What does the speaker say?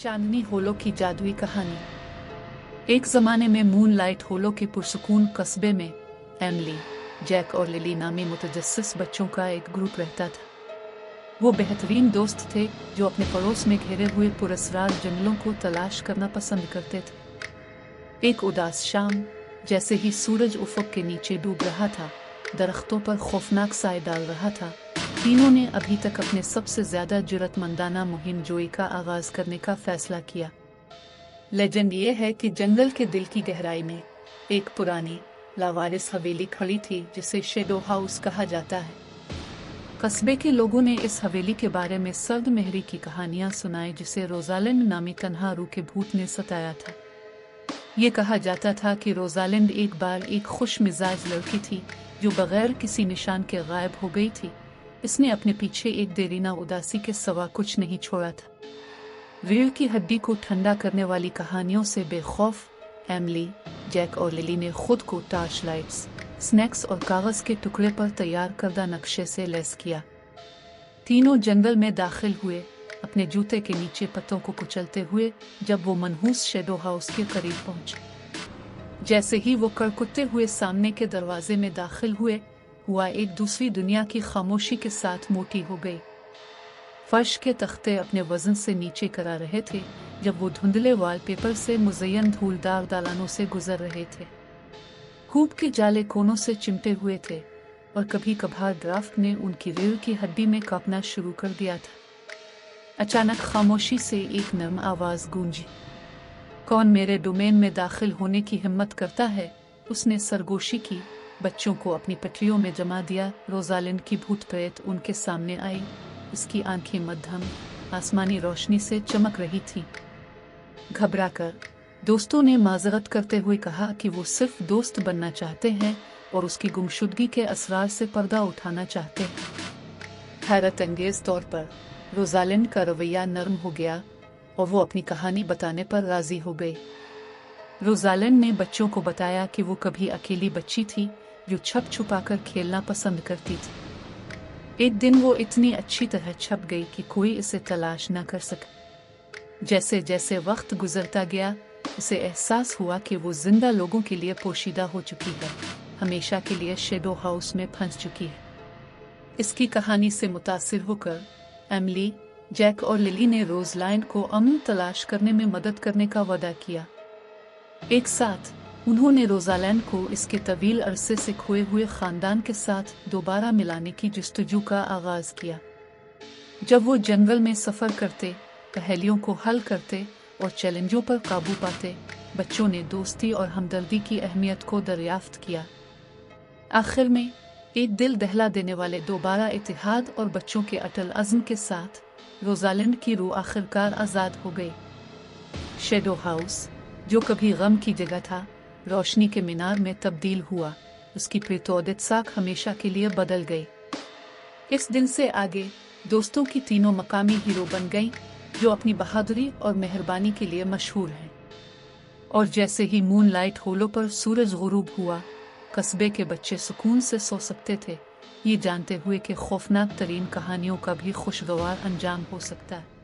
चांदनी होलो की जादुई कहानी। एक जमाने में मूनलाइट होलो के पुरसुकून कस्बे में एमिली, जैक और लिली नामी मुतजस्सिस बच्चों का एक ग्रुप रहता था। वो बेहतरीन दोस्त थे जो अपने पड़ोस में घिरे हुए पुरस्रार जंगलों को तलाश करना पसंद करते थे। एक उदास शाम, जैसे ही सूरज उफ़क़ के नीचे डूब रहा था, दरख्तों पर खौफनाक साए डाल रहा था, तीनों ने अभी तक अपने सबसे ज्यादा जुर्रतमंदाना मुहिम जोई का आगाज करने का फैसला किया। लेजेंड ये है कि जंगल के दिल की गहराई में एक पुरानी लावारिस हवेली खड़ी थी जिसे शैडो हाउस कहा जाता है। कस्बे के लोगों ने इस हवेली के बारे में सर्द मेहरी की कहानियां सुनाई जिसे रोजालिंड नामी तन्हा रूह के भूत ने सताया था। ये कहा जाता था कि रोजालिंड एक बार एक खुश मिजाज लड़की थी जो बगैर किसी निशान के गायब हो गई थी। इसने अपने पीछे एक देरीना उदासी के सिवा कुछ नहीं छोड़ा था। रीढ़ की हड्डी को ठंडा करने वाली कहानियों से बेखौफ एमिली, जैक और लिली ने खुद को टॉर्च लाइट्स, स्नैक्स और कागज के टुकड़े पर तैयार करदा नक्शे से लैस किया। तीनों जंगल में दाखिल हुए, अपने जूते के नीचे पत्तों को कुचलते हुए। जब वो मनहूस शैडो हाउस के करीब पहुंचे, जैसे ही वो कड़कुते हुए सामने के दरवाजे में दाखिल हुआ एक दूसरी दुनिया की खामोशी के साथ मोटी हो गई। फर्श के तख्ते अपने वजन से नीचे करा रहे थे जब वो धुंधले वॉलपेपर से मुज़य्यन धूलदार दालानों से गुजर रहे थे। खूब के जाले कोनों से चिमटे हुए थे और कभी कभार ड्राफ्ट ने उनकी रीढ़ की हड्डी में कांपना शुरू कर दिया था। अचानक खामोशी से एक नर्म आवाज गूंजी। कौन मेरे डोमेन में दाखिल होने की हिम्मत करता है? उसने सरगोशी की, बच्चों को अपनी पटरियों में जमा दिया। रोजालिंड की भूत प्रेत उनके सामने आई। इसकी आंखें मध्यम आसमानी रोशनी से चमक रही थीं। घबराकर दोस्तों ने माजरत करते हुए कहा कि वो सिर्फ दोस्त बनना चाहते हैं और उसकी गुमशुदगी के असरार से पर्दा उठाना चाहते हैं। हैरत अंगेज तौर पर रोजालिंड का रवैया नरम हो गया और वो अपनी कहानी बताने पर राजी हो गई। रोजालिंड ने बच्चों को बताया कि वो कभी अकेली बच्ची थी जो छप छुपाकर खेलना पसंद करती थी। एक दिन वो इतनी अच्छी तरह छप गई कि कोई इसे तलाश न कर सका। जैसे जैसे वक्त गुजरता गया, उसे एहसास हुआ कि वो जिंदा लोगों के लिए पोशीदा हो चुकी है, हमेशा के लिए शैडो हाउस में फंस चुकी है। इसकी कहानी से मुतासिर होकर एमिली, जैक और लिली ने रोज़लाइंड को अमन तलाश करने में मदद करने का वादा किया। एक साथ उन्होंने रोज़ालैंड को इसके तवील अरसे से खोए हुए खानदान के साथ दोबारा मिलाने की जस्तजू का आगाज किया। जब वो जंगल में सफर करते, पहेलियों को हल करते और चैलेंजों पर काबू पाते, बच्चों ने दोस्ती और हमदर्दी की अहमियत को दरियाफ्त किया। आखिर में एक दिल दहला देने वाले दोबारा इतिहाद और बच्चों के अटल अज़्म के साथ रोज़ालिंड की रूह आखिरकार आज़ाद हो गई। शैडो हाउस, जो कभी गम की जगह था, रोशनी के मीनार में तब्दील हुआ। उसकी प्रेतोदित साख हमेशा के लिए बदल गई। इस दिन से आगे दोस्तों की तीनों मकामी हीरो बन गईं, जो अपनी बहादुरी और मेहरबानी के लिए मशहूर हैं। और जैसे ही मूनलाइट होलो पर सूरज गुरूब हुआ, कस्बे के बच्चे सुकून से सो सकते थे, ये जानते हुए कि खौफनाक तरीन कहानियों का भी खुशगवार अंजाम हो सकता है।